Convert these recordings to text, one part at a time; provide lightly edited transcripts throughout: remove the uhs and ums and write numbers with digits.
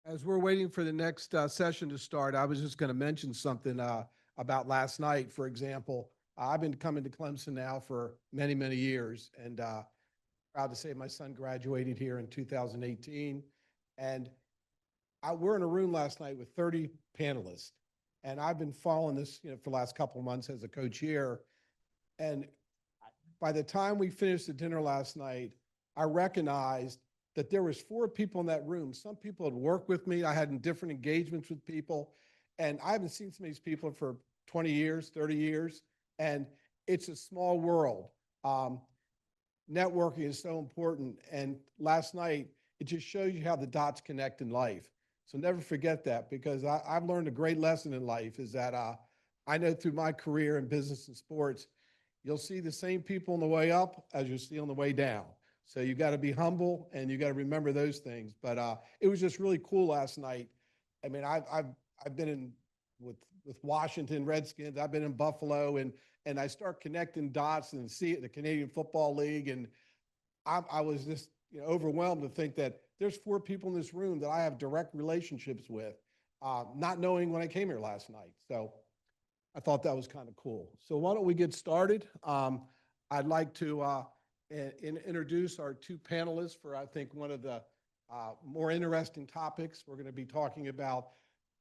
As we're waiting for the next session to start, I was just going to mention something about last night. For example, I've been coming to Clemson now for many, many years, and proud to say my son graduated here in 2018. And we're in a room last night with 30 panelists, and I've been following this, for the last couple of months as a coach here. And by the time we finished the dinner last night, I recognized that there was 4 people in that room. Some people had worked with me. I had different engagements with people, and I haven't seen some of these people for 20 years, 30 years, and it's a small world. Networking is so important, and last night, it just shows you how the dots connect in life. So never forget that, because I've learned a great lesson in life is that I know through my career in business and sports, you'll see the same people on the way up as you see on the way down. So you got to be humble and you got to remember those things. But it was just really cool last night. I mean, I've been in with Washington Redskins. I've been in Buffalo, and I start connecting dots and see it in the Canadian Football League, and I was just overwhelmed to think that there's 4 people in this room that I have direct relationships with, not knowing when I came here last night. So I thought that was kind of cool. So why don't we get started? I'd like to introduce our 2 panelists for, I think, one of the more interesting topics. We're going to be talking about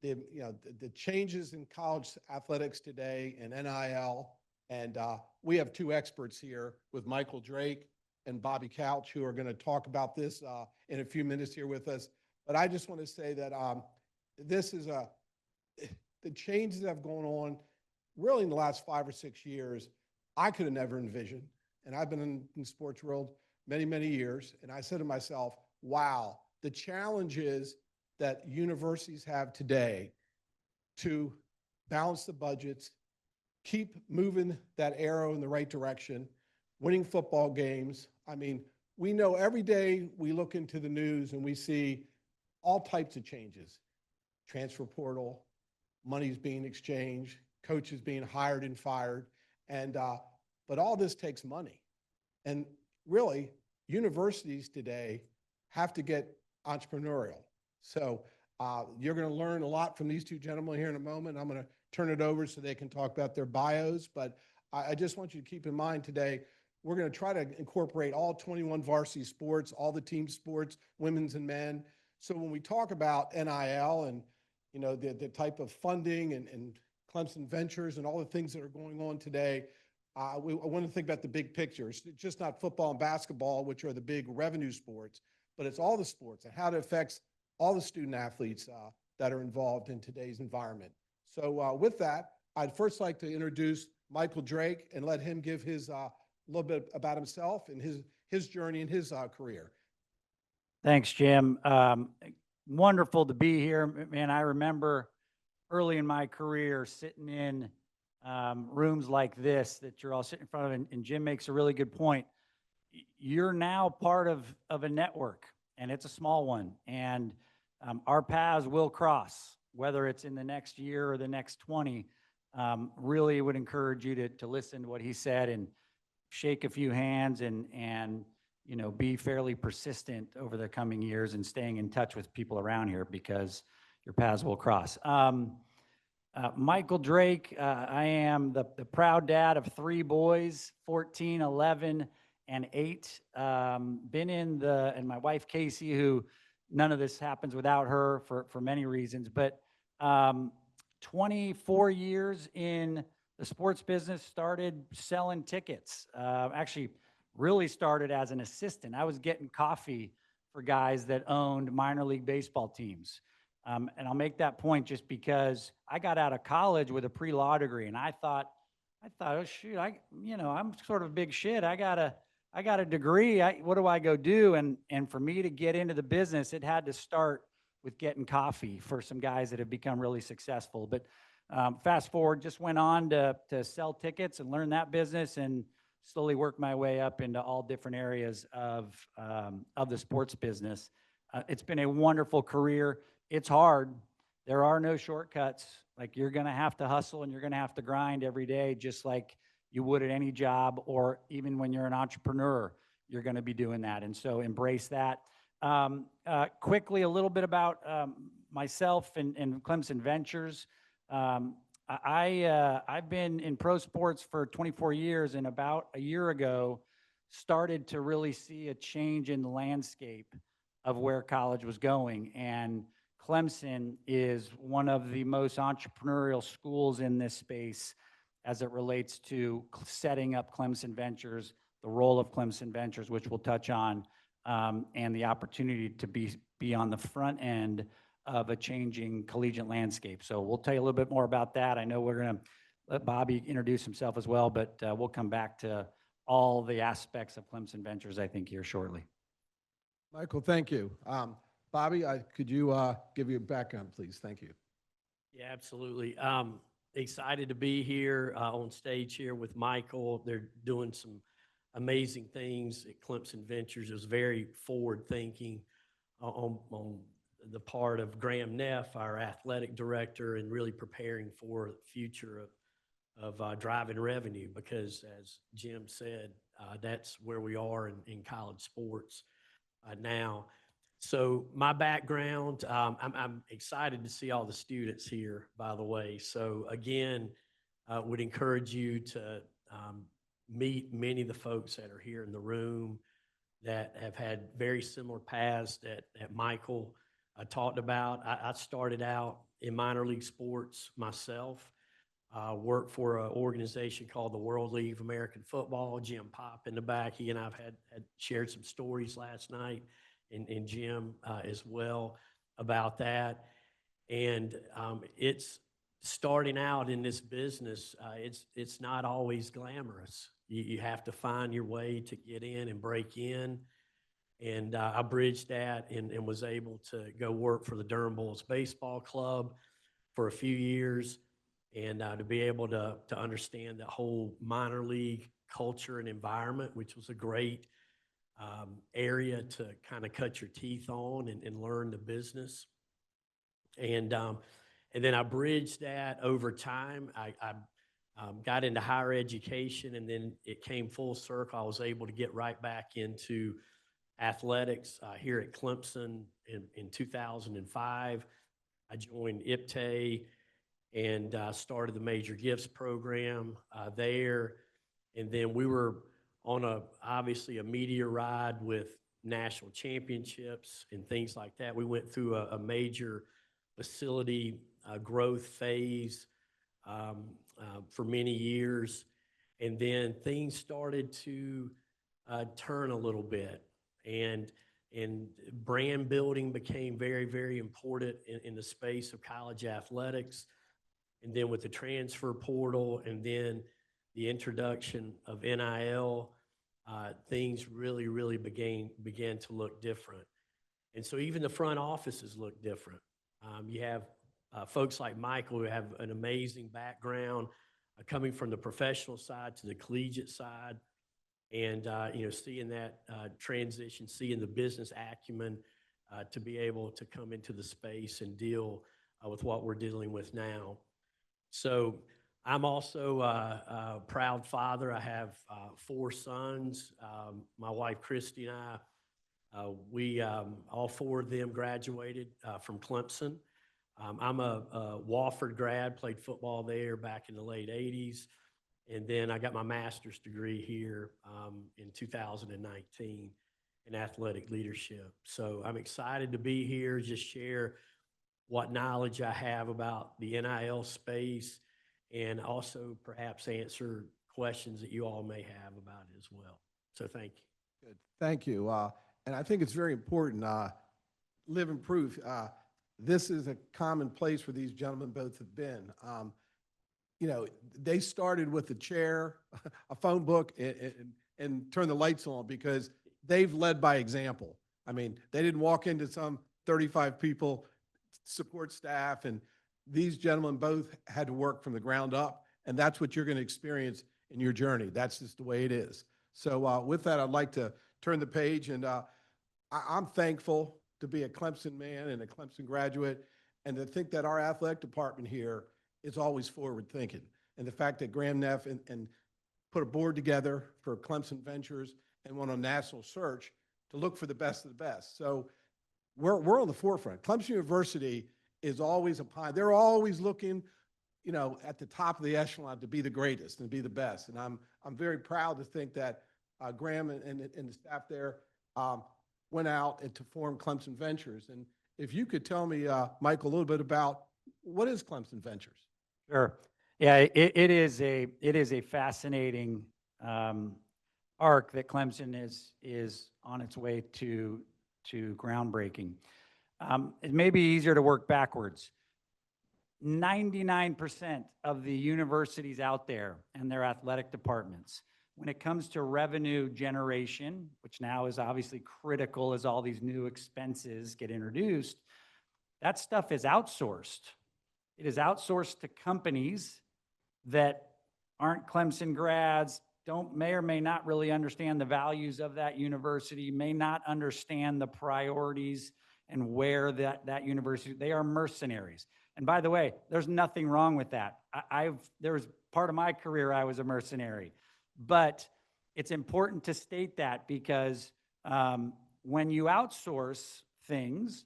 the changes in college athletics today and NIL. And we have 2 experts here with Michael Drake and Bobby Couch, who are going to talk about this in a few minutes here with us. But I just want to say that this is the changes that have gone on really in the last 5 or 6 years, I could have never envisioned. And I've been in the sports world many, many years. And I said to myself, wow, the challenges that universities have today to balance the budgets, keep moving that arrow in the right direction, winning football games. I mean, we know every day we look into the news and we see all types of changes. Transfer portal, money's being exchanged, coaches being hired and fired. And but all this takes money. And really, universities today have to get entrepreneurial. So you're going to learn a lot from these 2 gentlemen here in a moment. I'm going to turn it over so they can talk about their bios. But I just want you to keep in mind today, we're going to try to incorporate all 21 varsity sports, all the team sports, women's and men. So when we talk about NIL and the type of funding and Clemson Ventures and all the things that are going on today, I want to think about the big picture. It's just not football and basketball, which are the big revenue sports, but it's all the sports and how it affects all the student athletes that are involved in today's environment. So with that, I'd first like to introduce Michael Drake and let him give his little bit about himself and his journey and his career. Thanks, Jim. Wonderful to be here. Man, I remember early in my career sitting in rooms like this that you're all sitting in front of, and Jim makes a really good point. You're now part of a network, and it's a small one, and our paths will cross, whether it's in the next year or the next 20. Really would encourage you to listen to what he said and shake a few hands and be fairly persistent over the coming years and staying in touch with people around here, because your paths will cross. Michael Drake, I am the proud dad of 3 boys, 14, 11, and 8. And my wife, Casey, who none of this happens without her for many reasons, but 24 years in the sports business, started selling tickets. Actually, really started as an assistant. I was getting coffee for guys that owned minor league baseball teams. And I'll make that point just because I got out of college with a pre-law degree, and I thought, oh shoot, I'm sort of big shit. I got a degree. What do I go do? And for me to get into the business, it had to start with getting coffee for some guys that have become really successful. But fast forward, just went on to sell tickets and learn that business, and slowly worked my way up into all different areas of the sports business. It's been a wonderful career. It's hard. There are no shortcuts. Like, you're going to have to hustle and you're going to have to grind every day, just like you would at any job, or even when you're an entrepreneur, you're going to be doing that. And so embrace that. Quickly, a little bit about myself and Clemson Ventures. I've been in pro sports for 24 years, and about a year ago, started to really see a change in the landscape of where college was going. And Clemson is one of the most entrepreneurial schools in this space as it relates to setting up Clemson Ventures, the role of Clemson Ventures, which we'll touch on, and the opportunity to be on the front end of a changing collegiate landscape. So we'll tell you a little bit more about that. I know we're going to let Bobby introduce himself as well, but we'll come back to all the aspects of Clemson Ventures, I think, here shortly. Michael, thank you. Bobby, could you give your background, please? Thank you. Yeah, absolutely. Excited to be here on stage here with Michael. They're doing some amazing things at Clemson Ventures. It was very forward-thinking on the part of Graham Neff, our athletic director, and really preparing for the future of driving revenue, because as Jim said, that's where we are in college sports now. So my background, I'm excited to see all the students here, by the way. So again, would encourage you to meet many of the folks that are here in the room that have had very similar paths that Michael talked about. I started out in minor league sports myself. Worked for an organization called the World League of American Football. Jim Pop in the back. He and I have had shared some stories last night, and Jim as well about that. And it's starting out in this business. It's not always glamorous. You have to find your way to get in and break in. And I bridged that and was able to go work for the Durham Bulls Baseball Club for a few years, and to be able to understand the whole minor league culture and environment, which was a great area to kind of cut your teeth on and learn the business. And then I bridged that over time. I got into higher education, and then it came full circle. I was able to get right back into athletics here at Clemson in 2005. I joined IPTAY and started the Major Gifts program there. And then we were on obviously a media ride with national championships and things like that. We went through a major facility growth phase for many years. And then things started to turn a little bit. And brand building became very, very important in the space of college athletics. And then with the transfer portal and then the introduction of NIL, things really, really began to look different. And so even the front offices look different. You have folks like Michael who have an amazing background coming from the professional side to the collegiate side. And, seeing that transition, seeing the business acumen to be able to come into the space and deal with what we're dealing with now. So I'm also a proud father. I have 4 sons. My wife, Christy, and I, we all 4 of them graduated from Clemson. I'm a Wofford grad, played football there back in the late 80s. And then I got my master's degree here in 2019 in athletic leadership. So I'm excited to be here, just share what knowledge I have about the NIL space, and also perhaps answer questions that you all may have about it as well. So thank you. Good. Thank you. And I think it's very important, living proof. This is a common place where these gentlemen both have been. They started with a chair, a phone book, and turn the lights on because they've led by example. I mean, they didn't walk into some 35 people support staff, and these gentlemen both had to work from the ground up, and that's what you're going to experience in your journey. That's just the way it is. So with that, I'd like to turn the page, and I'm thankful to be a Clemson man and a Clemson graduate, and to think that our athletic department here is always forward thinking. And the fact that Graham Neff and put a board together for Clemson Ventures and went on a national search to look for the best of the best. So we're on the forefront. Clemson University is always they're always looking, at the top of the echelon to be the greatest and be the best. And I'm very proud to think that Graham and the staff there went out and to form Clemson Ventures. And if you could tell me, Michael, a little bit about what is Clemson Ventures? Sure. Yeah, it is a fascinating arc that Clemson is on its way to groundbreaking. It may be easier to work backwards. 99% of the universities out there and their athletic departments, when it comes to revenue generation, which now is obviously critical as all these new expenses get introduced, that stuff is outsourced. It is outsourced to companies that aren't Clemson grads, may or may not really understand the values of that university, may not understand the priorities and where that university, they are mercenaries. And by the way, there's nothing wrong with that. There was part of my career I was a mercenary, but it's important to state that because when you outsource things,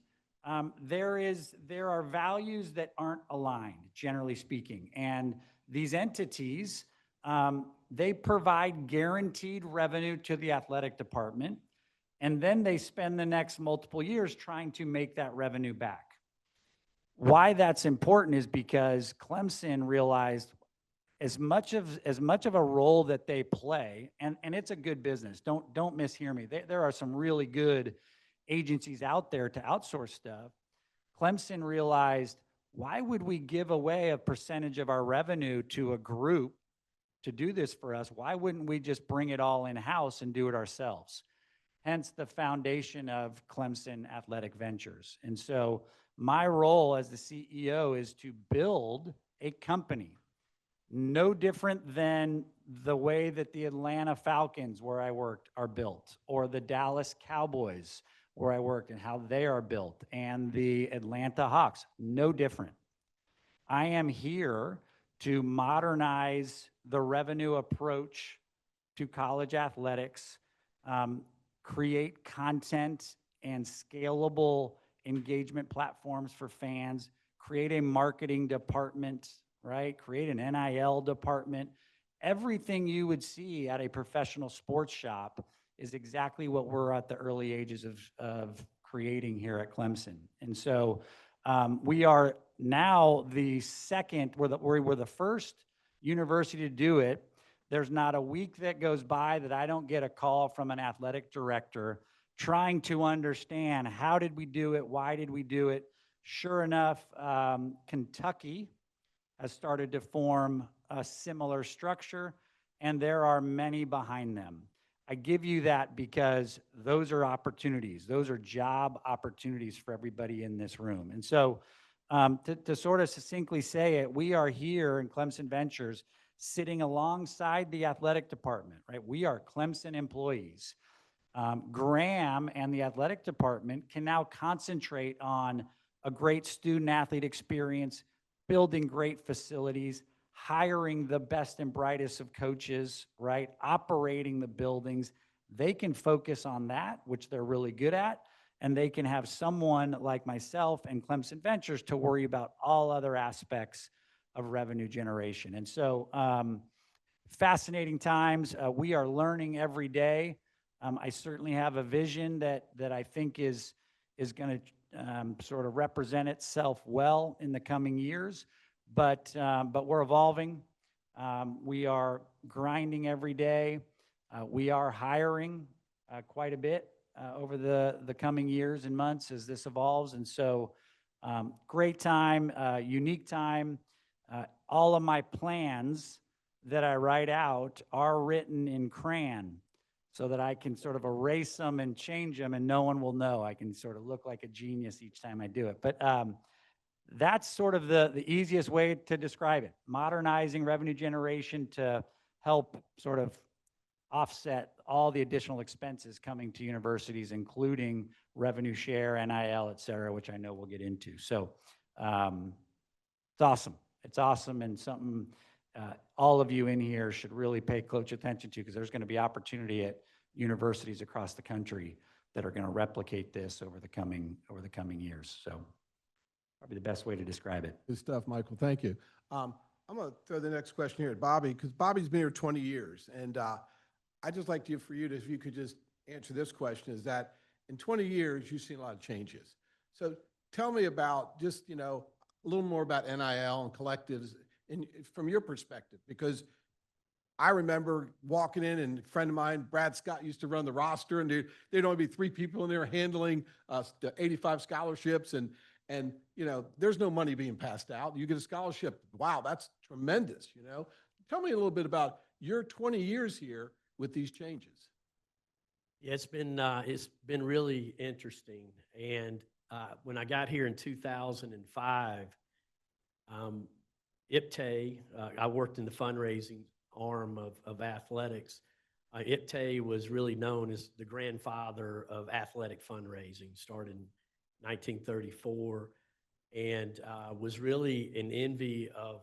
there are values that aren't aligned, generally speaking. And these entities, they provide guaranteed revenue to the athletic department, and then they spend the next multiple years trying to make that revenue back. Why that's important is because Clemson realized as much of a role that they play, and it's a good business. Don't mishear me. There are some really good agencies out there to outsource stuff. Clemson realized, why would we give away a percentage of our revenue to a group to do this for us? Why wouldn't we just bring it all in-house and do it ourselves? Hence the foundation of Clemson Athletic Ventures. And so my role as the CEO is to build a company, no different than the way that the Atlanta Falcons, where I worked, are built, or the Dallas Cowboys, where I worked, and how they are built, and the Atlanta Hawks, no different. I am here to modernize the revenue approach to college athletics, create content and scalable engagement platforms for fans, create a marketing department, right? Create an NIL department. Everything you would see at a professional sports shop is exactly what we're at the early ages of creating here at Clemson. And so we are now the second, we're the first university to do it. There's not a week that goes by that I don't get a call from an athletic director trying to understand, how did we do it? Why did we do it? Sure enough, Kentucky has started to form a similar structure, and there are many behind them. I give you that because those are opportunities. Those are job opportunities for everybody in this room. And so to sort of succinctly say it, we are here in Clemson Ventures sitting alongside the athletic department, right? We are Clemson employees. Graham and the athletic department can now concentrate on a great student athlete experience, building great facilities, hiring the best and brightest of coaches, right? Operating the buildings. They can focus on that, which they're really good at, and they can have someone like myself and Clemson Ventures to worry about all other aspects of revenue generation. And so fascinating times. We are learning every day. I certainly have a vision that I think is going to sort of represent itself well in the coming years, but we're evolving. We are grinding every day. We are hiring quite a bit over the coming years and months as this evolves. And so great time, unique time. All of my plans that I write out are written in crayon, so that I can sort of erase them and change them and no one will know. I can sort of look like a genius each time I do it. But that's sort of the easiest way to describe it. Modernizing revenue generation to help sort of offset all the additional expenses coming to universities, including revenue share, NIL, et cetera, which I know we'll get into. So it's awesome. It's awesome, and something all of you in here should really pay close attention to, because there's going to be opportunity at universities across the country that are going to replicate this over the coming years. So probably the best way to describe it. Good stuff, Michael. Thank you. I'm going to throw the next question here at Bobby, because Bobby's been here 20 years. And I'd just like for you to, if you could just answer this question, is that in 20 years, you've seen a lot of changes. So tell me about just, a little more about NIL and collectives from your perspective, because I remember walking in, and a friend of mine, Brad Scott, used to run the roster, and there'd only be 3 people in there handling the 85 scholarships, and there's no money being passed out. You get a scholarship. Wow, that's tremendous. Tell me a little bit about your 20 years here with these changes. Yeah, it's been really interesting. And when I got here in 2005, IPTAY, I worked in the fundraising arm of athletics. IPTAY was really known as the grandfather of athletic fundraising, started in 1934, and was really an envy of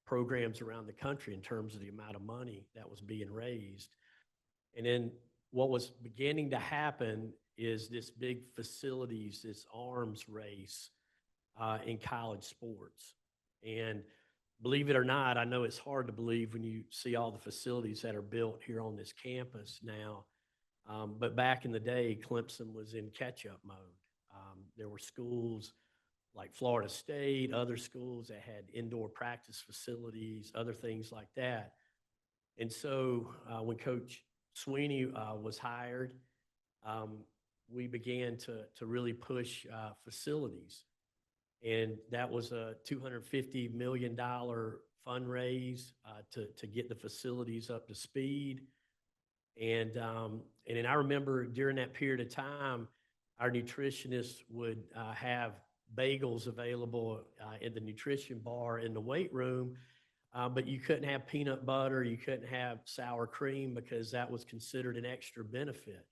programs around the country in terms of the amount of money that was being raised. And then what was beginning to happen is this big facilities, this arms race in college sports. And believe it or not, I know it's hard to believe when you see all the facilities that are built here on this campus now. But back in the day, Clemson was in catch-up mode. There were schools like Florida State, other schools that had indoor practice facilities, other things like that. And so when Coach Sweeney was hired, we began to really push facilities. And that was a $250 million fundraise to get the facilities up to speed. And then I remember during that period of time, our nutritionists would have bagels available in the nutrition bar in the weight room, but you couldn't have peanut butter, you couldn't have sour cream, because that was considered an extra benefit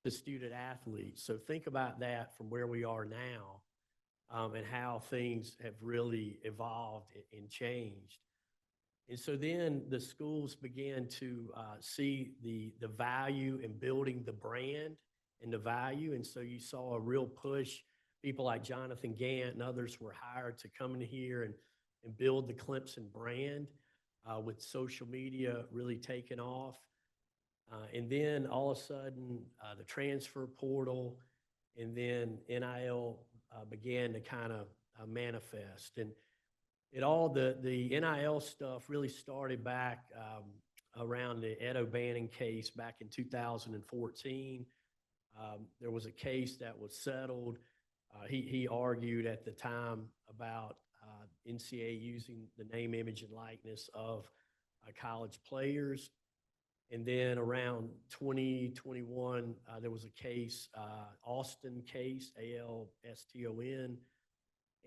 to student athletes. So think about that from where we are now. And how things have really evolved and changed. And so then the schools began to see the value in building the brand and the value. And so you saw a real push. People like Jonathan Gant and others were hired to come in here and build the Clemson brand with social media really taking off. And then all of a sudden, the transfer portal and then NIL began to kind of manifest. And the NIL stuff really started back around the Ed O'Bannon case back in 2014. There was a case that was settled. He argued at the time about NCAA using the name, image, and likeness of college players. And then around 2021, there was a case, Austin case, ALSTON,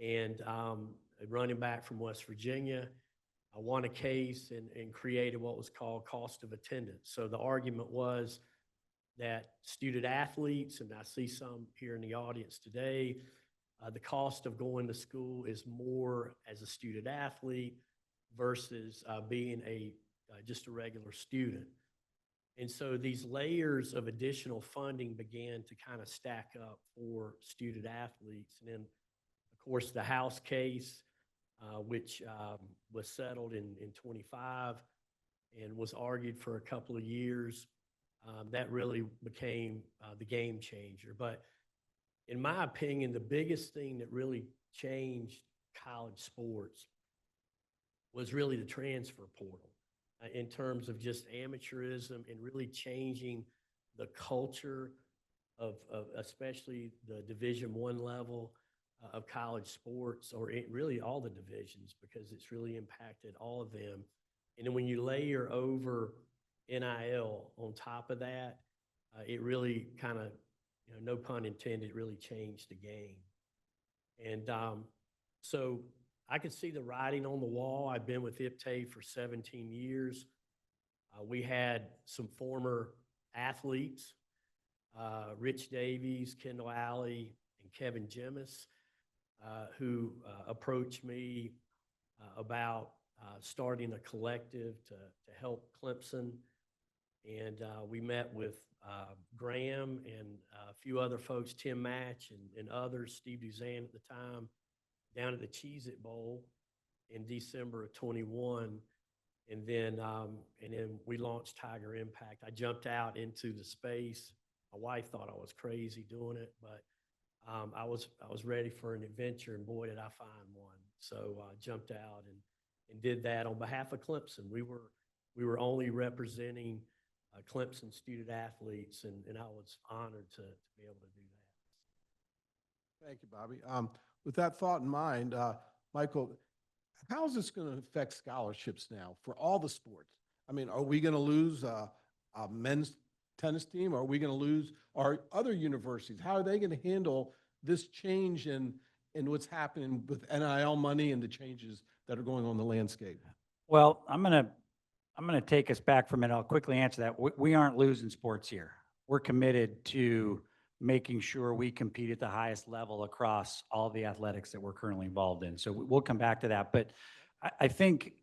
and a running back from West Virginia won a case and created what was called cost of attendance. So the argument was that student athletes, and I see some here in the audience today, the cost of going to school is more as a student athlete versus being just a regular student. And so these layers of additional funding began to kind of stack up for student athletes. And then, of course, the House case, which was settled in 25 and was argued for a couple of years, that really became the game changer. But in my opinion, the biggest thing that really changed college sports was really the transfer portal. In terms of just amateurism and really changing the culture of especially the Division I level of college sports, or really all the divisions, because it's really impacted all of them. And then when you layer over NIL on top of that, it really kind of, no pun intended, really changed the game. And so I could see the writing on the wall. I've been with IPTAY for 17 years. We had some former athletes, Rich Davies, Kendall Alley, and Kevin Jemmis, who approached me about starting a collective to help Clemson. And we met with Graham and a few other folks, Tim Match and others, Steve Duzan at the time, down at the Cheez-It Bowl in December of 21. And then we launched Tiger Impact. I jumped out into the space. My wife thought I was crazy doing it, but I was ready for an adventure, and boy, did I find one. So I jumped out and did that on behalf of Clemson. We were only representing Clemson student athletes, and I was honored to be able to do that. Thank you, Bobby. With that thought in mind, Michael, how is this going to affect scholarships now for all the sports? I mean, are we going to lose a men's tennis team? Are we going to lose our other universities? How are they going to handle this change in what's happening with NIL money and the changes that are going on in the landscape? Well, I'm gonna take us back for a minute. I'll quickly answer that. We aren't losing sports here. We're committed to making sure we compete at the highest level across all the athletics that we're currently involved in. So we'll come back to that. But I think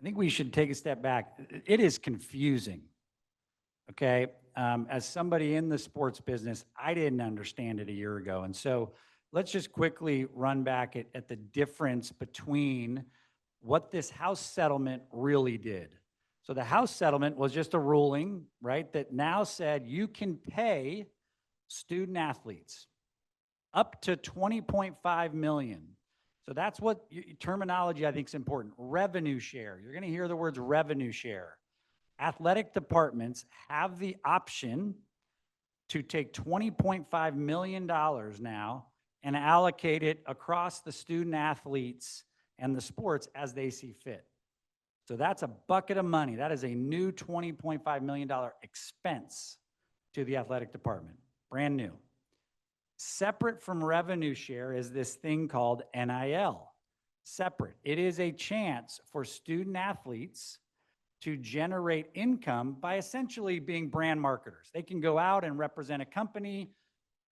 we should take a step back. It is confusing. Okay. As somebody in the sports business, I didn't understand it a year ago. And so let's just quickly run back at the difference between what this House settlement really did. So the House settlement was just a ruling, right, that now said you can pay student athletes up to $20.5 million. So that's what terminology I think is important. Revenue share. You're going to hear the words revenue share. Athletic departments have the option to take $20.5 million now and allocate it across the student athletes and the sports as they see fit. So that's a bucket of money. That is a new $20.5 million expense to the athletic department, brand new. Separate from revenue share is this thing called NIL. Separate. It is a chance for student athletes to generate income by essentially being brand marketers. They can go out and represent a company,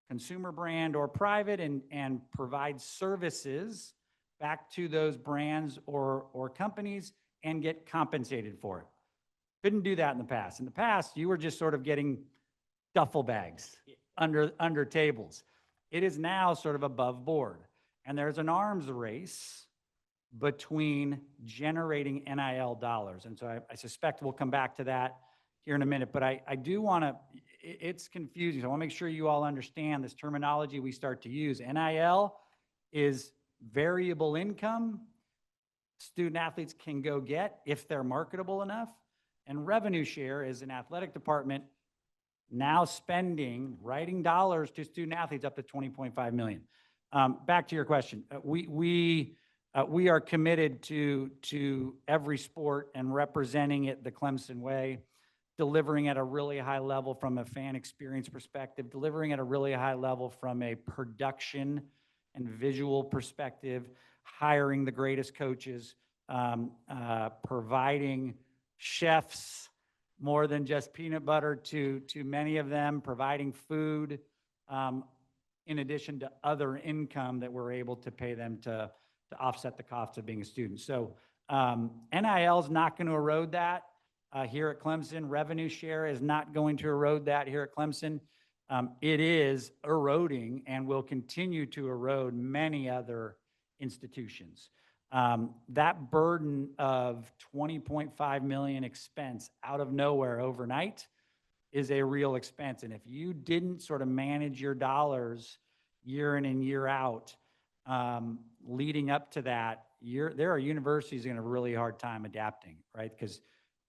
consumer brand or private, and provide services back to those brands or companies and get compensated for it. Couldn't do that in the past. In the past, you were just sort of getting duffel bags under tables. It is now sort of above board. And there's an arms race between generating NIL dollars. And so I suspect we'll come back to that here in a minute. But I do want to, it's confusing. So I want to make sure you all understand this terminology we start to use. NIL is variable income student athletes can go get if they're marketable enough. And revenue share is an athletic department now writing dollars to student athletes up to $20.5 million. Back to your question. We are committed to every sport and representing it the Clemson way, delivering at a really high level from a fan experience perspective, delivering at a really high level from a production and visual perspective, hiring the greatest coaches, providing chefs more than just peanut butter to many of them, providing food, in addition to other income that we're able to pay them to offset the cost of being a student. So NIL is not going to erode that here at Clemson. Revenue share is not going to erode that here at Clemson. It is eroding and will continue to erode many other institutions. That burden of $20.5 million expense out of nowhere overnight is a real expense. And if you didn't sort of manage your dollars year in and year out, leading up to that, there are universities that are going to have a really hard time adapting, right? Because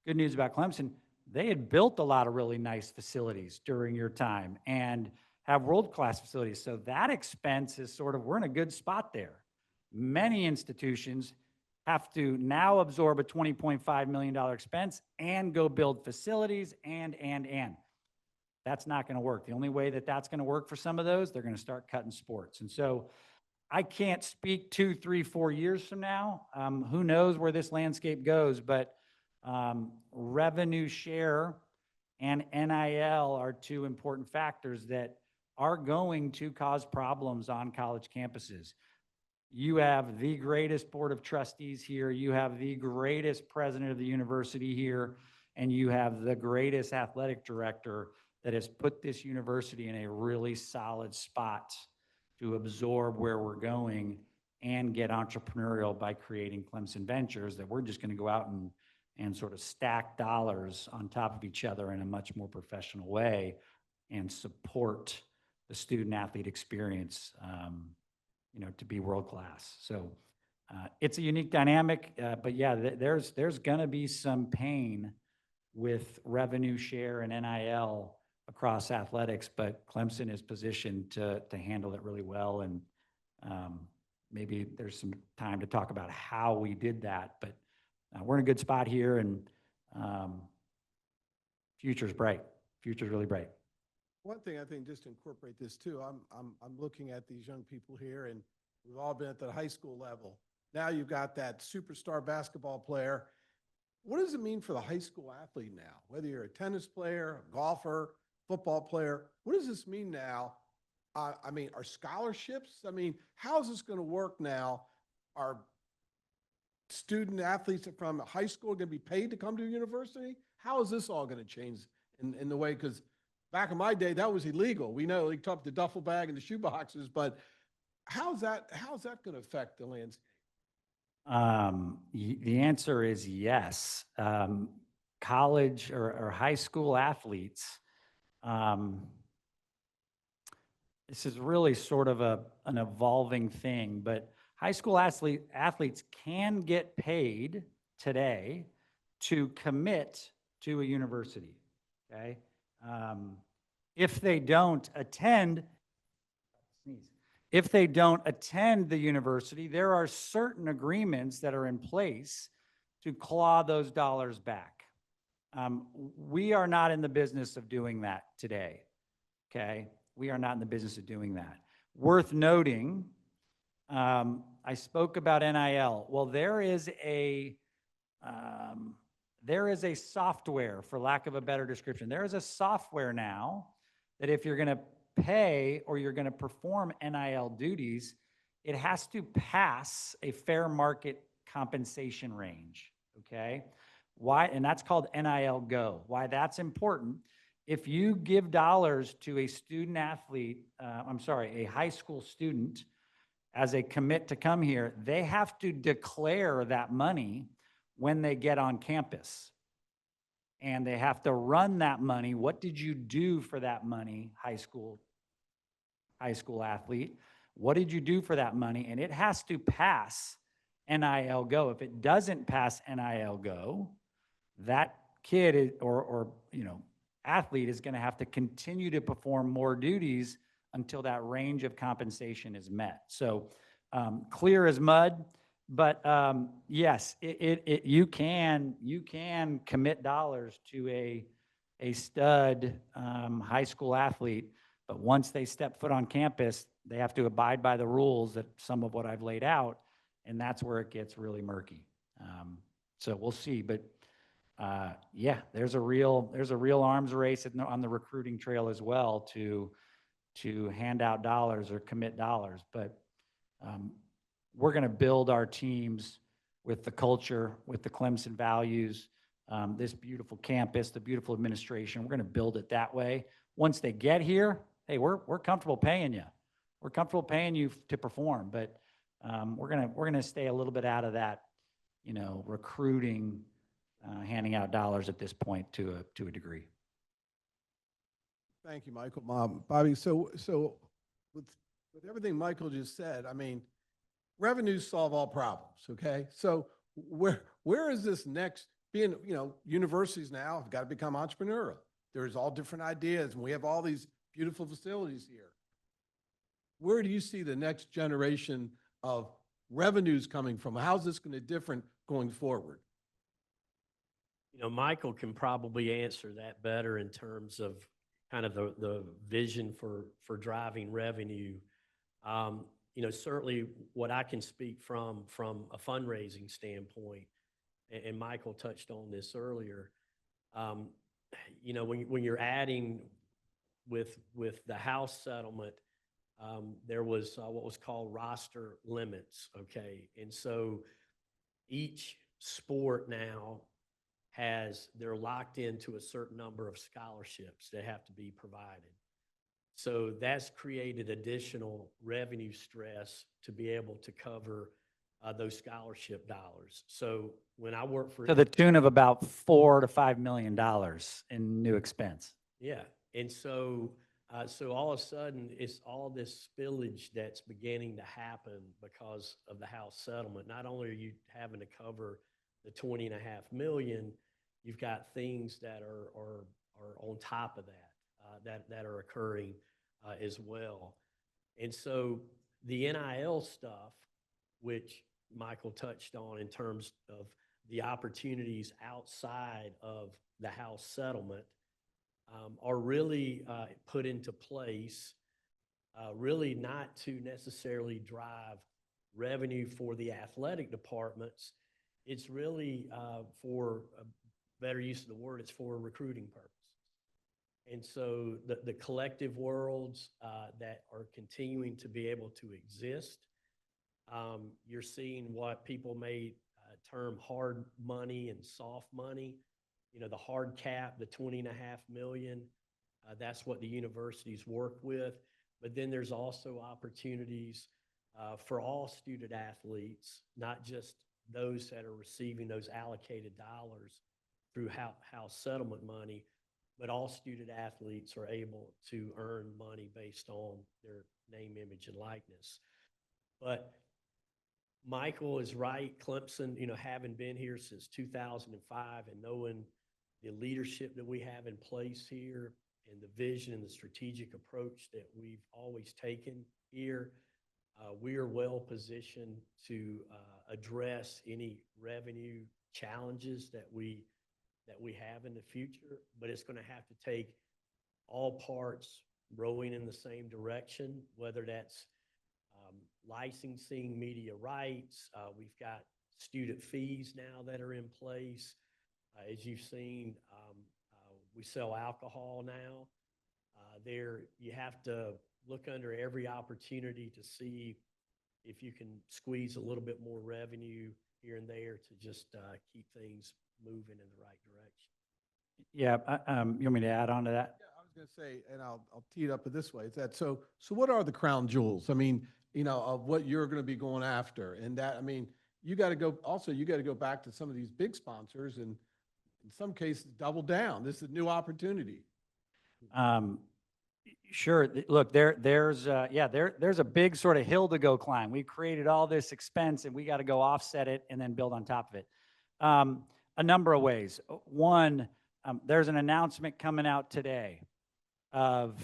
good news about Clemson, they had built a lot of really nice facilities during your time and have world-class facilities. So that expense is sort of, we're in a good spot there. Many institutions have to now absorb a $20.5 million expense and go build facilities and. That's not going to work. The only way that that's going to work for some of those, they're going to start cutting sports. And so I can't speak 2, 3, 4 years from now. Who knows where this landscape goes, but revenue share and NIL are two important factors that are going to cause problems on college campuses. You have the greatest board of trustees here. You have the greatest president of the university here, and you have the greatest athletic director that has put this university in a really solid spot to absorb where we're going and get entrepreneurial by creating Clemson Ventures, that we're just going to go out and sort of stack dollars on top of each other in a much more professional way and support the student athlete experience, to be world class. So it's a unique dynamic, but yeah, there's going to be some pain with revenue share and NIL across athletics, but Clemson is positioned to handle it really well. And maybe there's some time to talk about how we did that, but we're in a good spot here, and future's bright. Future's really bright. One thing I think, just to incorporate this too, I'm looking at these young people here, and we've all been at the high school level. Now you've got that superstar basketball player. What does it mean for the high school athlete now? Whether you're a tennis player, a golfer, football player, what does this mean now? Are scholarships? How is this going to work now? Are student athletes from high school going to be paid to come to a university? How is this all going to change in the way? Because back in my day, that was illegal. We know they took the duffel bag and the shoe boxes, but how's that going to affect the landscape? The answer is yes. College or high school athletes, this is really sort of an evolving thing, but high school athletes can get paid today to commit to a university, okay? If they don't attend the university, there are certain agreements that are in place to claw those dollars back. We are not in the business of doing that today, okay? We are not in the business of doing that. Worth noting, I spoke about NIL. Well, there is a software, for lack of a better description. There is a software now that if you're going to pay or you're going to perform NIL duties, it has to pass a fair market compensation range, okay? Why? And that's called NIL Go. Why that's important: if you give dollars to a student athlete, a high school student as a commit to come here, they have to declare that money when they get on campus. And they have to run that money. What did you do for that money, high school athlete? What did you do for that money? And it has to pass NIL Go. If it doesn't pass NIL Go, that kid athlete is going to have to continue to perform more duties until that range of compensation is met. So clear as mud. But yes, you can commit dollars to a stud high school athlete, but once they step foot on campus, they have to abide by the rules that some of what I've laid out, and that's where it gets really murky. So we'll see, but yeah, there's a real arms race on the recruiting trail as well to hand out dollars or commit dollars, but we're going to build our teams with the culture, with the Clemson values, this beautiful campus, the beautiful administration. We're going to build it that way. Once they get here, hey, we're comfortable paying you. We're comfortable paying you to perform, but we're gonna stay a little bit out of that, recruiting, handing out dollars at this point to a degree. Thank you, Michael. Bobby, so with everything Michael just said, revenues solve all problems, okay? So where is this next? Being, universities now have got to become entrepreneurial. There's all different ideas, and we have all these beautiful facilities here. Where do you see the next generation of revenues coming from? How's this going to different going forward? Michael can probably answer that better in terms of kind of the vision for driving revenue. Certainly what I can speak from a fundraising standpoint, and Michael touched on this earlier, when you're adding with the house settlement, there was what was called roster limits, okay? And so each sport now they're locked into a certain number of scholarships that have to be provided. So that's created additional revenue stress to be able to cover those scholarship dollars. So when I work for To the tune of about $4 to $5 million in new expense. yeah, and so so all of a sudden it's all this spillage that's beginning to happen because of the House settlement. Not only are you having to cover the 20.5 million, you've got things that are on top of that that are occurring as well. And so the NIL stuff, which Michael touched on in terms of the opportunities outside of the House settlement, are really put into place, really not to necessarily drive revenue for the athletic departments. It's really for a better use of the word, it's for recruiting purposes. And so the collective worlds that are continuing to be able to exist, you're seeing what people may term hard money and soft money. You know, the hard cap, the 20.5 million, that's what the universities work with. But then there's also opportunities for all student athletes, not just those that are receiving those allocated dollars through house settlement money, but all student athletes are able to earn money based on their name, image, and likeness. But Michael is right. Clemson, you know, having been here since 2005 and knowing the leadership that we have in place here and the vision and the strategic approach that we've always taken here, we are well positioned to address any revenue challenges that we have in the future. But it's going to have to take all parts rowing in the same direction, whether that's licensing media rights. We've got student fees now that are in place. As you've seen, we sell alcohol now. There, you have to look under every opportunity to see if you can squeeze a little bit more revenue here and there to just keep things moving in the right direction. Yeah, you want me to add on to that? Yeah, I was going to say, and I'll tee it up this way, is that so what are the crown jewels? I mean, you know, of what you're going to be going after, and that, I mean, you got to go back to some of these big sponsors and in some cases double down. This is a new opportunity. Sure. Look, there's a big sort of hill to go climb. We created all this expense and we got to go offset it and then build on top of it. A number of ways. One, there's an announcement coming out today of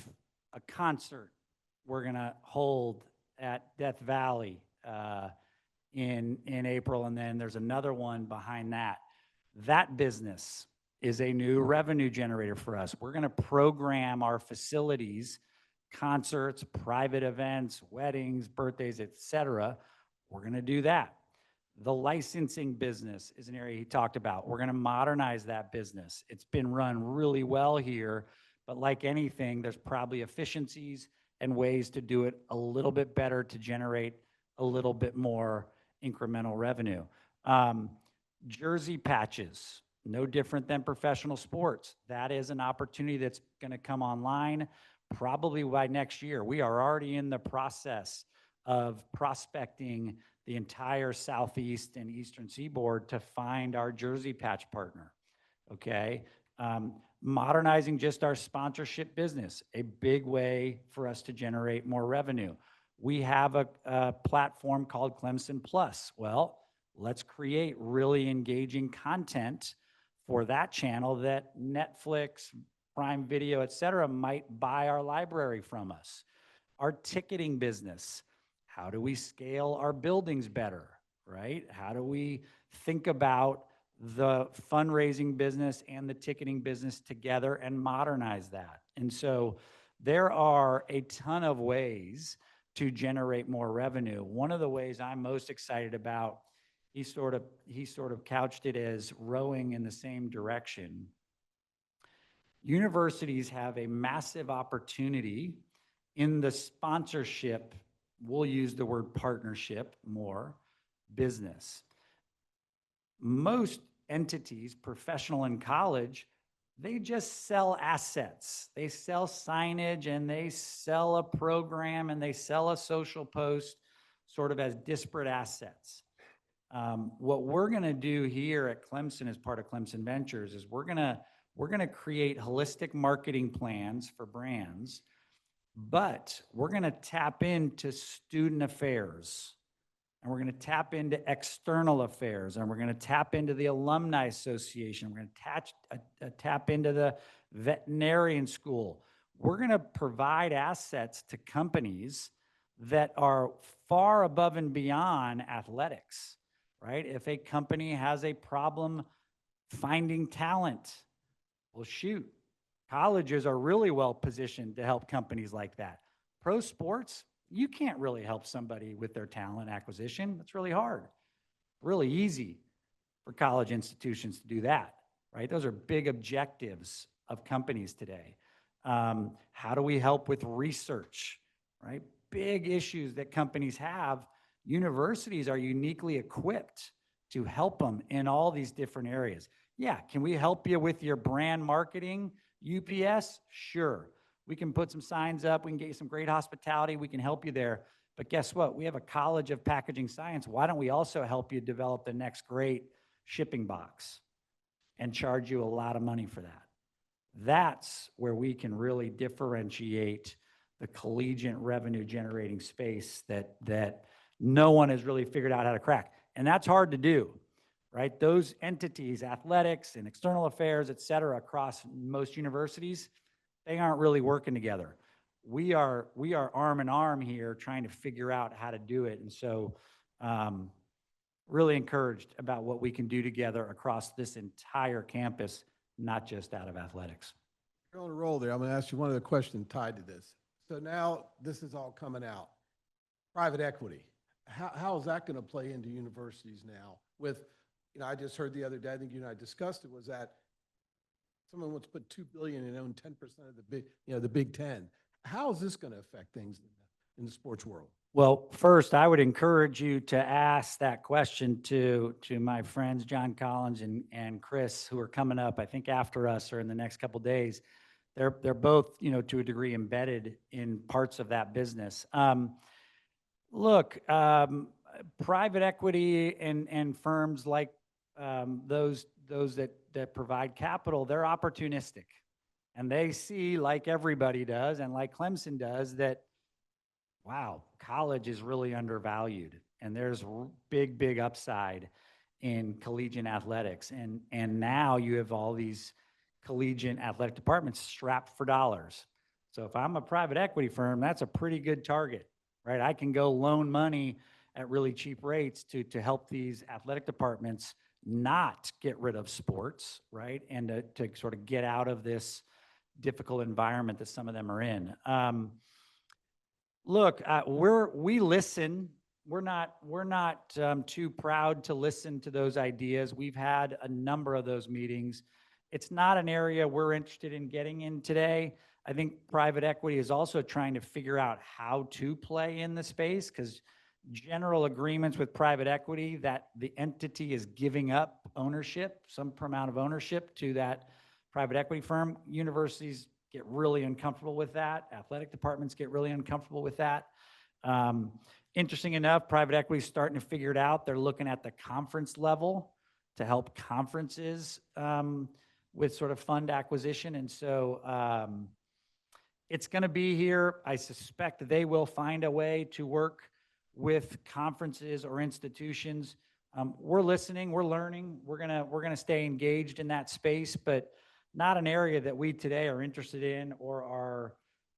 a concert we're going to hold at Death Valley in April, and then there's another one behind that. That business is a new revenue generator for us. We're going to program our facilities, concerts, private events, weddings, birthdays, etc. We're going to do that. The licensing business is an area he talked about. We're going to modernize that business. It's been run really well here, but like anything, there's probably efficiencies and ways to do it a little bit better to generate a little bit more incremental revenue. Jersey patches, no different than professional sports. That is an opportunity that's going to come online probably by next year. We are already in the process of prospecting the entire Southeast and Eastern Seaboard to find our jersey patch partner, okay? Modernizing just our sponsorship business, a big way for us to generate more revenue. We have a platform called Clemson Plus. Well, let's create really engaging content for that channel that Netflix, Prime Video, et cetera, might buy our library from us. Our ticketing business, how do we scale our buildings better, right? How do we think about the fundraising business and the ticketing business together and modernize that? And so there are a ton of ways to generate more revenue. One of the ways I'm most excited about, he sort of couched it as rowing in the same direction. Universities have a massive opportunity in the sponsorship, we'll use the word partnership more, business. Most entities, professional and college, they just sell assets. They sell signage and they sell a program and they sell a social post sort of as disparate assets. What we're going to do here at Clemson as part of Clemson Ventures is we're going to create holistic marketing plans for brands, but we're going to tap into student affairs, and we're going to tap into external affairs, and we're going to tap into the alumni association. We're going to tap into the veterinarian school. We're going to provide assets to companies that are far above and beyond athletics, right? If a company has a problem finding talent, well, shoot, colleges are really well positioned to help companies like that. Pro sports, you can't really help somebody with their talent acquisition. It's really hard. Really easy for college institutions to do that, right? Those are big objectives of companies today. How do we help with research, right? Big issues that companies have. Universities are uniquely equipped to help them in all these different areas. Yeah, can we help you with your brand marketing, UPS? Sure. We can put some signs up. We can get you some great hospitality. We can help you there. But guess what? We have a College of Packaging Science. Why don't we also help you develop the next great shipping box and charge you a lot of money for that? That's where we can really differentiate the collegiate revenue generating space that no one has really figured out how to crack. And that's hard to do, right? Those entities, athletics and external affairs, et cetera, across most universities, they aren't really working together. We are arm in arm here trying to figure out how to do it. And so really encouraged about what we can do together across this entire campus, not just out of athletics. You're on a roll there. I'm going to ask you one other question tied to this. So now this is all coming out. Private equity. How is that going to play into universities now? With, I just heard the other day, I think you and I discussed it, was that someone wants to put $2 billion and own 10% of the Big Ten. How is this going to affect things in the sports world? Well, first, I would encourage you to ask that question to my friends, John Collins and Chris, who are coming up, I think after us or in the next couple of days. They're both, to a degree embedded in parts of that business. Look, private equity and firms like those that provide capital, they're opportunistic. And they see, like everybody does, and like Clemson does, that, wow, college is really undervalued. And there's big upside in collegiate athletics. And now you have all these collegiate athletic departments strapped for dollars. So if I'm a private equity firm, that's a pretty good target, right? I can go loan money at really cheap rates to help these athletic departments not get rid of sports, right? And to sort of get out of this difficult environment that some of them are in. Look, we listen. We're not too proud to listen to those ideas. We've had a number of those meetings. It's not an area we're interested in getting in today. I think private equity is also trying to figure out how to play in the space, because general agreements with private equity that the entity is giving up ownership, some amount of ownership to that private equity firm. Universities get really uncomfortable with that. Athletic departments get really uncomfortable with that. Interesting enough, private equity is starting to figure it out. They're looking at the conference level to help conferences with sort of fund acquisition. And so it's going to be here. I suspect they will find a way to work with conferences or institutions. We're listening, we're learning, we're gonna stay engaged in that space, but not an area that we today are interested in or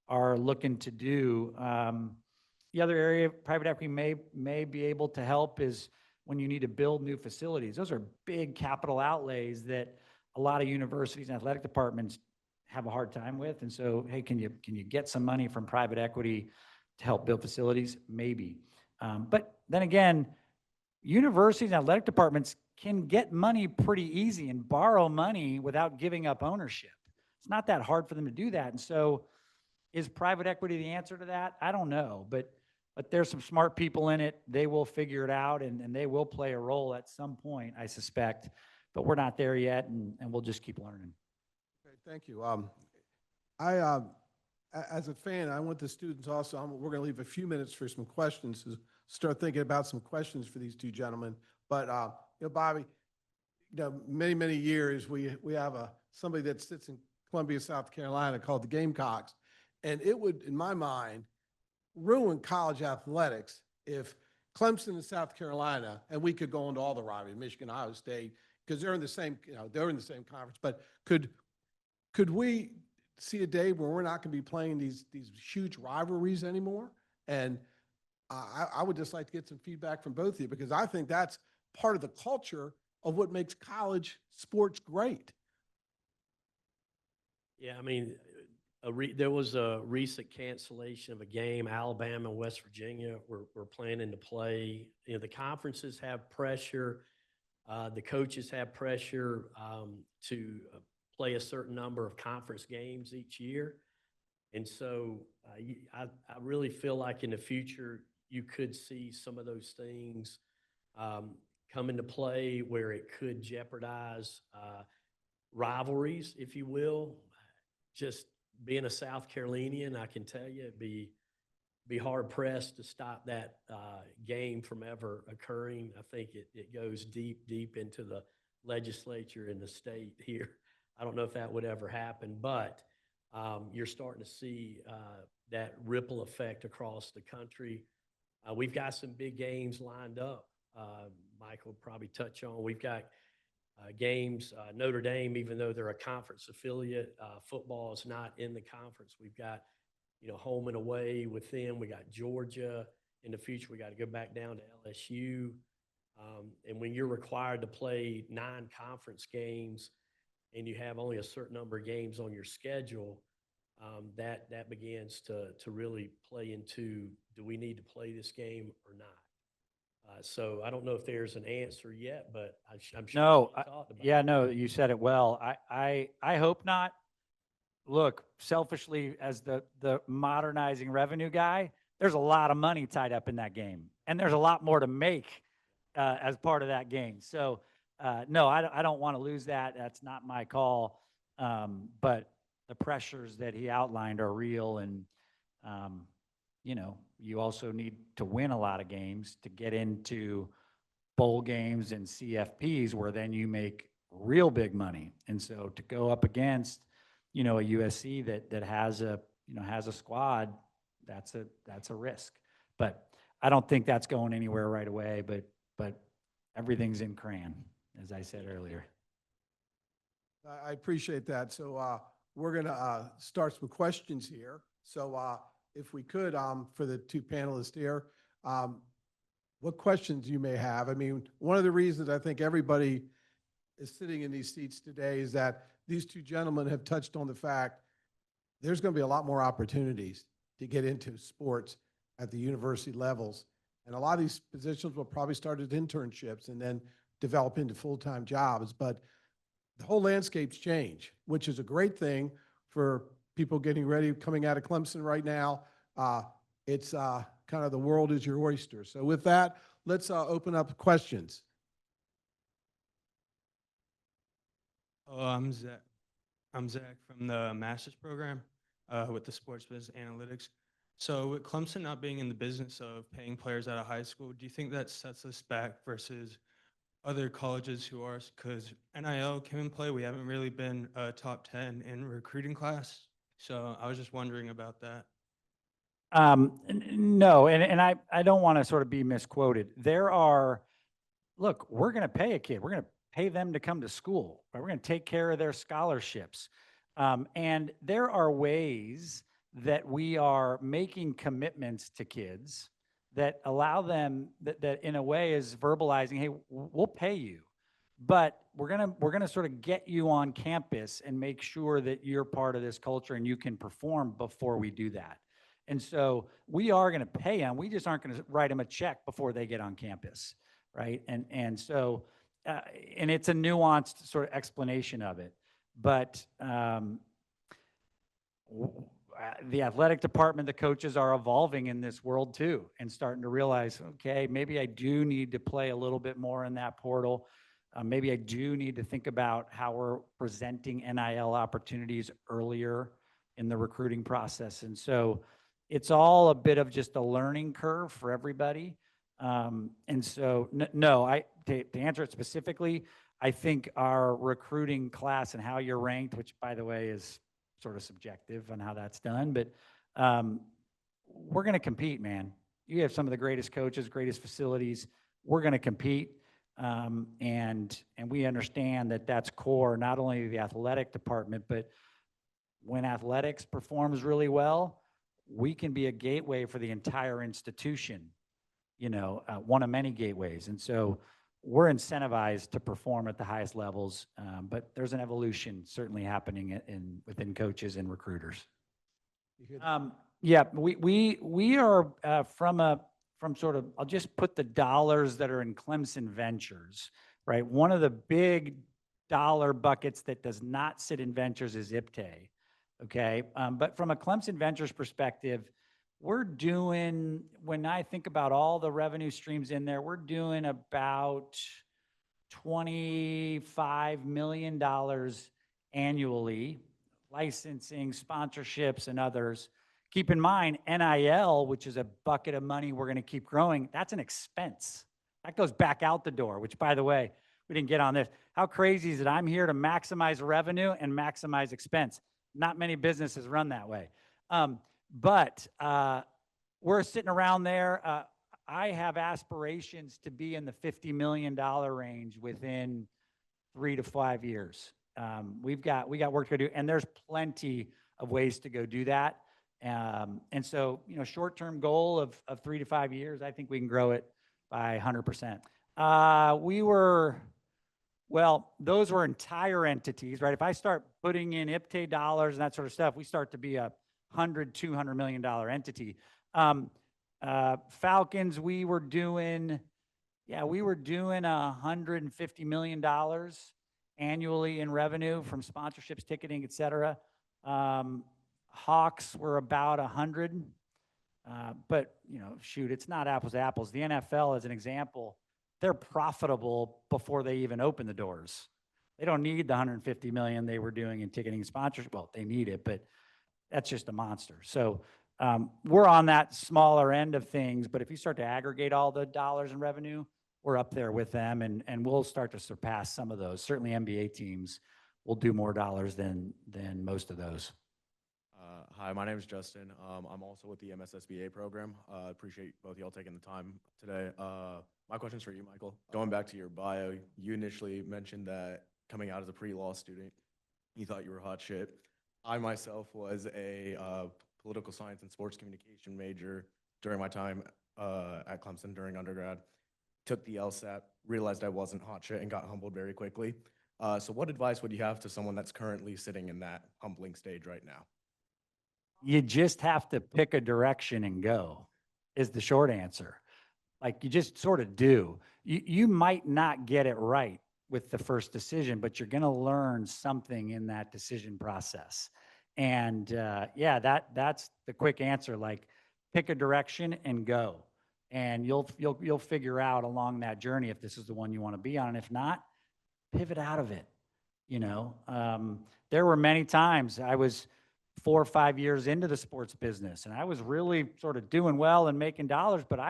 are looking to do. The other area private equity may be able to help is when you need to build new facilities. Those are big capital outlays that a lot of universities and athletic departments have a hard time with. And so, hey, can you get some money from private equity to help build facilities? Maybe. But then again, universities and athletic departments can get money pretty easy and borrow money without giving up ownership. It's not that hard for them to do that. And so is private equity the answer to that? I don't know, but there's some smart people in it. They will figure it out, and they will play a role at some point, I suspect. but we're not there yet, and we'll just keep learning. Okay, thank you. As a fan, I want the students also, we're going to leave a few minutes for some questions, to start thinking about some questions for these two gentlemen. But, Bobby, many, many years, we have somebody that sits in Columbia, South Carolina called the Gamecocks. And it would, in my mind, ruin college athletics if Clemson and South Carolina, and we could go into all the rivalries, Michigan, Ohio State, because they're in the same, they're in the same conference. But could we see a day where we're not going to be playing these huge rivalries anymore? And I would just like to get some feedback from both of you, because I think that's part of the culture of what makes college sports great. Yeah, I mean, there was a recent cancellation of a game. Alabama and West Virginia were planning to play. The conferences have pressure. The coaches have pressure to play a certain number of conference games each year. And so I really feel like in the future, you could see some of those things come into play where it could jeopardize rivalries, if you will. Just being a South Carolinian, I can tell you it'd be hard pressed to stop that game from ever occurring. I think it goes deep into the legislature in the state here. I don't know if that would ever happen, but you're starting to see that ripple effect across the country. We've got some big games lined up. Michael will probably touch on. We've got games, Notre Dame, even though they're a conference affiliate, football is not in the conference. We've got, home and away with them. We got Georgia. In the future, we got to go back down to LSU. And when you're required to play 9 conference games and you have only a certain number of games on your schedule, that begins to really play into, do we need to play this game or not? So I don't know if there's an answer yet, but I'm sure. No, we talked about yeah, it. no, you said it well. I hope not. Look, selfishly, as the modernizing revenue guy, there's a lot of money tied up in that game, and there's a lot more to make as part of that game. So, no, I don't want to lose that. That's not my call. But the pressures that he outlined are real, and you also need to win a lot of games to get into bowl games and CFPs, where then you make real big money. And so to go up against, a USC that has a squad, that's a risk. But I don't think that's going anywhere right away, but everything's in crayon, as I said earlier. I appreciate that. So we're going to start some questions here. So if we could, for the two panelists here, what questions you may have. I mean, one of the reasons I think everybody is sitting in these seats today is that these two gentlemen have touched on the fact there's going to be a lot more opportunities to get into sports at the university levels. And a lot of these positions will probably start as internships and then develop into full-time jobs. But the whole landscape's changed, which is a great thing for people getting ready, coming out of Clemson right now. It's kind of the world is your oyster. So with that, let's open up questions. I'm Zach. I'm Zach from the master's program with the sports business analytics. So with Clemson not being in the business of paying players out of high school, do you think that sets us back versus other colleges who are, because NIL came in play, we haven't really been a top 10 in recruiting class. So I was just wondering about that. No, and I don't want to sort of be misquoted. Look, we're going to pay a kid. We're going to pay them to come to school. Right? We're going to take care of their scholarships. And there are ways that we are making commitments to kids that allow them, that in a way is verbalizing, hey, we'll pay you, but we're gonna sort of get you on campus and make sure that you're part of this culture and you can perform before we do that. And so we are going to pay them. We just aren't going to write them a check before they get on campus, right? And so, and it's a nuanced sort of explanation of it. But the athletic department, the coaches are evolving in this world too, and starting to realize, okay, maybe I do need to play a little bit more in that portal. Maybe I do need to think about how we're presenting NIL opportunities earlier in the recruiting process. And so it's all a bit of just a learning curve for everybody. And so, no, to answer it specifically, I think our recruiting class and how you're ranked, which by the way is sort of subjective on how that's done, but we're going to compete, man. You have some of the greatest coaches, greatest facilities. We're going to compete. And we understand that that's core, not only to the athletic department, but when athletics performs really well, we can be a gateway for the entire institution, one of many gateways. And so we're incentivized to perform at the highest levels, but there's an evolution certainly happening within coaches and recruiters. Yeah, we are from sort of, I'll just put the dollars that are in Clemson Ventures, right? One of the big dollar buckets that does not sit in Ventures is IPTAY, okay? But from a Clemson Ventures perspective, we're doing, when I think about all the revenue streams in there, we're doing about $25 million annually, licensing, sponsorships, and others. Keep in mind, NIL, which is a bucket of money we're going to keep growing, that's an expense. That goes back out the door, which, by the way, we didn't get on this. How crazy is it? I'm here to maximize revenue and maximize expense. Not many businesses run that way. But we're sitting around there. I have aspirations to be in the $50 million range within 3 to 5 years. We got work to do, and there's plenty of ways to go do that. And so, short-term goal of 3 to 5 years, I think we can grow it by 100%. Those were entire entities, right? If I start putting in IPTAY dollars and that sort of stuff, we start to be a $200 million entity. Falcons, we were doing $150 million annually in revenue from sponsorships, ticketing, et cetera. Hawks were about 100. But, shoot, it's not apples to apples. The NFL, as an example, they're profitable before they even open the doors. They don't need the $150 million they were doing in ticketing and sponsorship. Well, they need it, but that's just a monster. So we're on that smaller end of things, but if you start to aggregate all the dollars in revenue, we're up there with them, and we'll start to surpass some of those. Certainly NBA teams will do more dollars than most of those. Hi, my name is Justin. I'm also with the MSSBA program. Appreciate both of y'all taking the time today. My question's for you, Michael. Going back to your bio, you initially mentioned that coming out as a pre-law student, you thought you were hot shit. I myself was a political science and sports communication major during my time at Clemson during undergrad. Took the LSAT, realized I wasn't hot shit, and got humbled very quickly. So what advice would you have to someone that's currently sitting in that humbling stage right now? You just have to pick a direction and go, is the short answer. Like, you just sort of do. You might not get it right with the first decision, but you're going to learn something in that decision process. And that's the quick answer. Like, pick a direction and go, and you'll figure out along that journey if this is the one you want to be on. And if not, pivot out of it. There were many times I was 4 or 5 years into the sports business, and I was really sort of doing well and making dollars, but do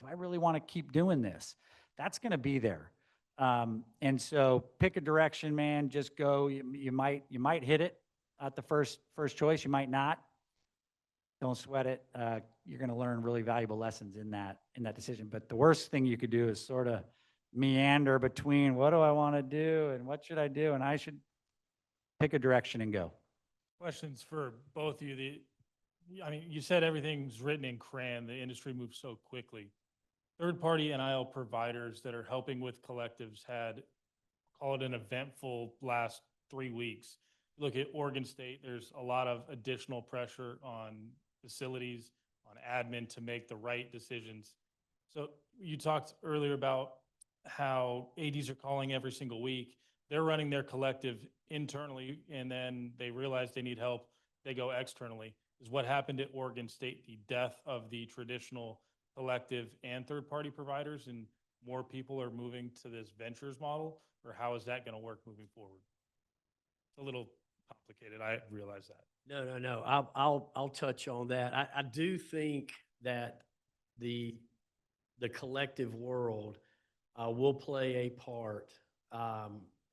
I really want to keep doing this? That's going to be there. And so pick a direction, man, just go. You might hit it at the first choice. You might not. Don't sweat it. You're going to learn really valuable lessons in that decision. But the worst thing you could do is sort of meander between what do I want to do and what should I do? And I should pick a direction and go. Questions for both of you. You said everything's written in crayon. The industry moves so quickly. Third-party NIL providers that are helping with collectives had, call it an eventful last 3 weeks. Look at Oregon State. There's a lot of additional pressure on facilities, on admin to make the right decisions. So you talked earlier about how ADs are calling every single week. They're running their collective internally, and then they realize they need help. They go externally. Is what happened at Oregon State the death of the traditional collective and third-party providers? And more people are moving to this ventures model, or how is that going to work moving forward? It's a little complicated. I realize that. No. I'll touch on that. I do think that the collective world will play a part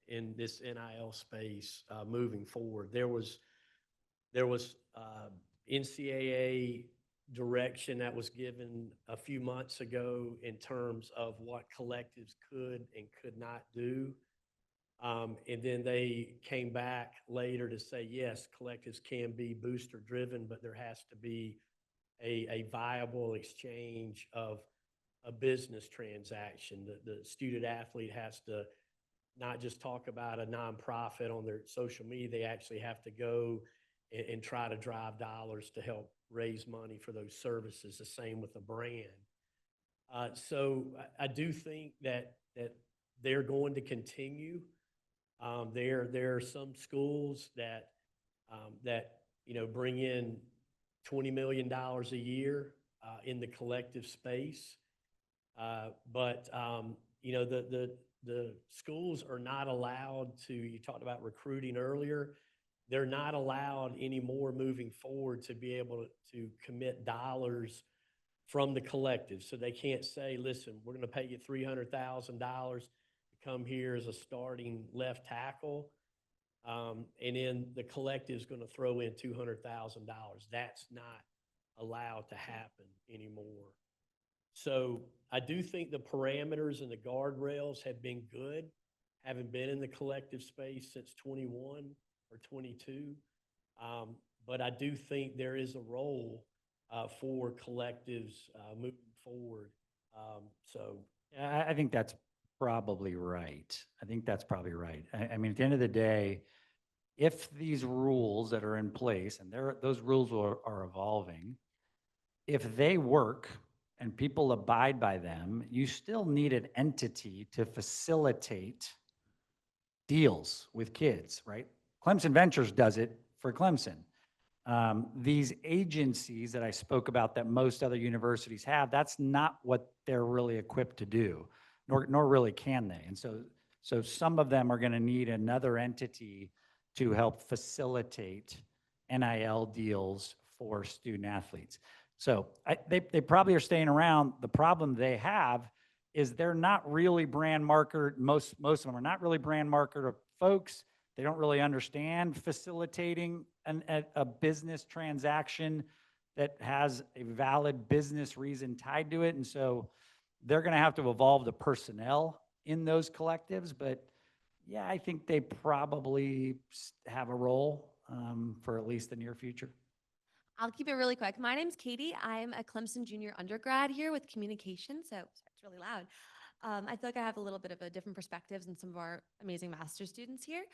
in this NIL space moving forward. There was NCAA direction that was given a few months ago in terms of what collectives could and could not do. And then they came back later to say, yes, collectives can be booster driven, but there has to be a viable exchange of a business transaction. The student athlete has to not just talk about a nonprofit on their social media, they actually have to go and try to drive dollars to help raise money for those services. The same with a brand. So I do think that they're going to continue. There are some schools that bring in $20 million a year in the collective space, but the schools are not allowed to. You talked about recruiting earlier. They're not allowed anymore moving forward to be able to commit dollars from the collective. So they can't say, listen, we're going to pay you $300,000 to come here as a starting left tackle. And then the collective is going to throw in $200,000. That's not allowed to happen anymore. So I do think the parameters and the guardrails have been good, having been in the collective space since 21 or 22. But I do think there is a role for collectives moving forward. Yeah, I think that's probably right. I think that's probably right. I mean, at the end of the day, if these rules that are in place, and those rules are evolving, if they work and people abide by them, you still need an entity to facilitate deals with kids, right? Clemson Ventures does it for Clemson. These agencies that I spoke about that most other universities have, that's not what they're really equipped to do, nor really can they. And so some of them are going to need another entity to help facilitate NIL deals for student athletes. So they probably are staying around. The problem they have is they're not really brand marketer. Most of them are not really brand marketer folks. They don't really understand facilitating a business transaction that has a valid business reason tied to it. And so they're going to have to evolve the personnel in those collectives. But yeah, I think they probably have a role for at least the near future. I'll keep it really quick. My name's Katie. I'm a Clemson junior undergrad here with communication, so sorry, it's really loud. I feel like I have a little bit of a different perspectives than some of our amazing master's students here.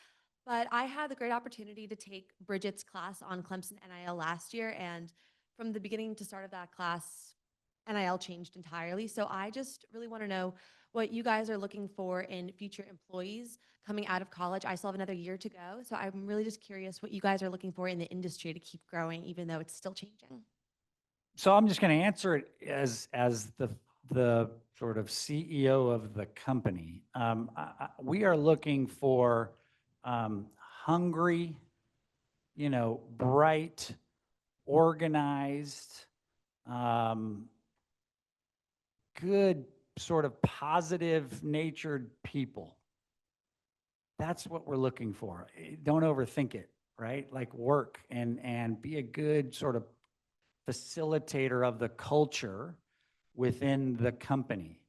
But I had the great opportunity to take Bridget's class on Clemson NIL last year, and from the beginning to start of that class, NIL changed entirely. So I just really want to know what you guys are looking for in future employees coming out of college. I still have another year to go, so I'm really just curious what you guys are looking for in the industry to keep growing, even though it's still changing. So I'm just going to answer it as the sort of CEO of the company. We are looking for hungry, bright, organized, good, sort of positive natured people. That's what we're looking for. Don't overthink it, right? Like work and be a good sort of facilitator of the culture within the company.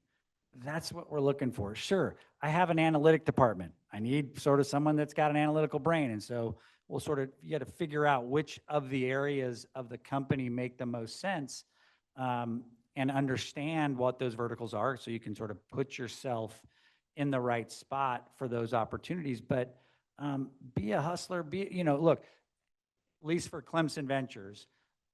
That's what we're looking for. Sure, I have an analytic department. I need sort of someone that's got an analytical brain. And so we'll you got to figure out which of the areas of the company make the most sense and understand what those verticals are so you can sort of put yourself in the right spot for those opportunities. But be a hustler, look, at least for Clemson Ventures,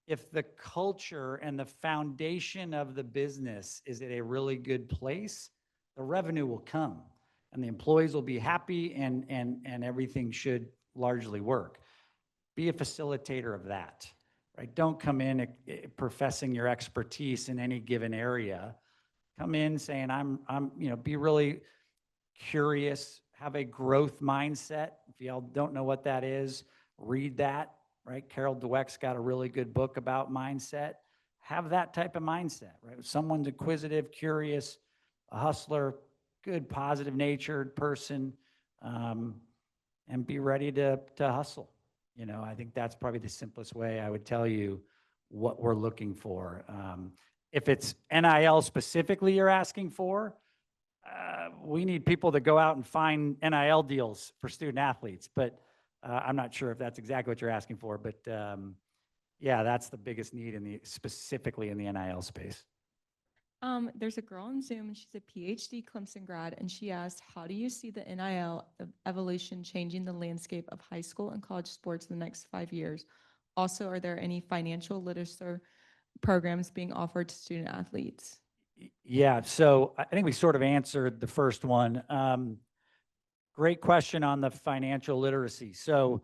if the culture and the foundation of the business is at a really good place, the revenue will come and the employees will be happy and everything should largely work. Be a facilitator of that, right? Don't come in professing your expertise in any given area come in saying, be really curious, have a growth mindset. If y'all don't know what that is, read that, right? Carol Dweck's got a really good book about mindset. Have that type of mindset, right? If someone's inquisitive, curious, a hustler, good, positive natured person, and be ready to hustle. I think that's probably the simplest way I would tell you what we're looking for. If it's NIL specifically you're asking for, we need people to go out and find NIL deals for student athletes, but I'm not sure if that's exactly what you're asking for, but yeah, that's the biggest need specifically in the NIL space. There's a girl on Zoom and she's a PhD Clemson grad, and she asked, how do you see the NIL evolution changing the landscape of high school and college sports in the next 5 years? Also, are there any financial literacy programs being offered to student athletes? Yeah, so I think we sort of answered the first one. Great question on the financial literacy. So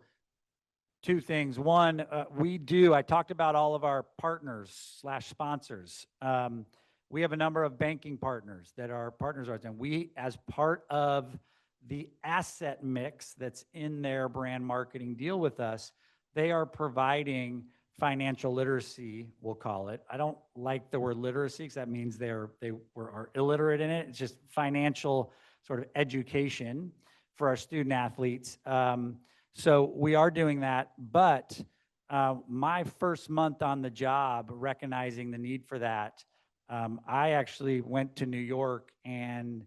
two things. One, I talked about all of our partners / sponsors. We have a number of banking partners that are partners of ours, and we, as part of the asset mix that's in their brand marketing deal with us, they are providing financial literacy, we'll call it. I don't like the word literacy because that means they are illiterate in it. It's just financial sort of education for our student athletes. So we are doing that, but my first month on the job, recognizing the need for that, I actually went to New York and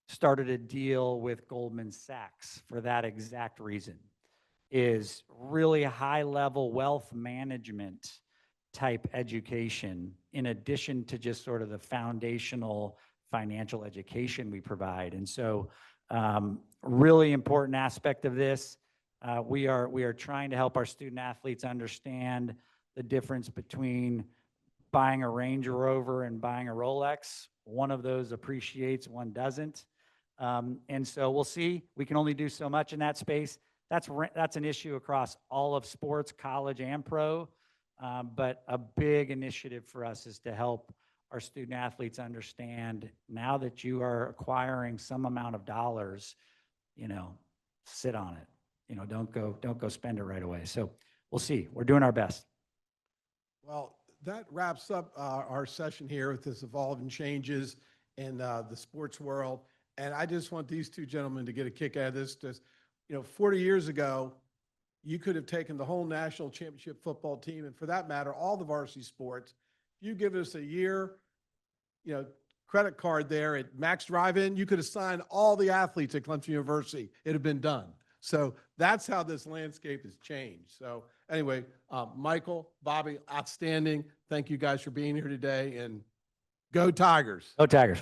started a deal with Goldman Sachs for that exact reason, is really high-level wealth management type education, in addition to just sort of the foundational financial education we provide. And so really important aspect of this, we are trying to help our student athletes understand the difference between buying a Range Rover and buying a Rolex. One of those appreciates, one doesn't. And so we'll see. We can only do so much in that space. That's an issue across all of sports, college and pro. But a big initiative for us is to help our student athletes understand, now that you are acquiring some amount of dollars, sit on it. Don't go spend it right away. So we'll see. We're doing our best. Well, that wraps up our session here with this evolving changes in the sports world. And I just want these two gentlemen to get a kick out of this. 40 years ago, you could have taken the whole national championship football team, and for that matter, all the varsity sports. If you give us a year, credit card there at Max Drive-In, you could have signed all the athletes at Clemson University. It'd have been done. So that's how this landscape has changed. So anyway, Michael, Bobby, outstanding. Thank you guys for being here today, and go Tigers. Go Tigers.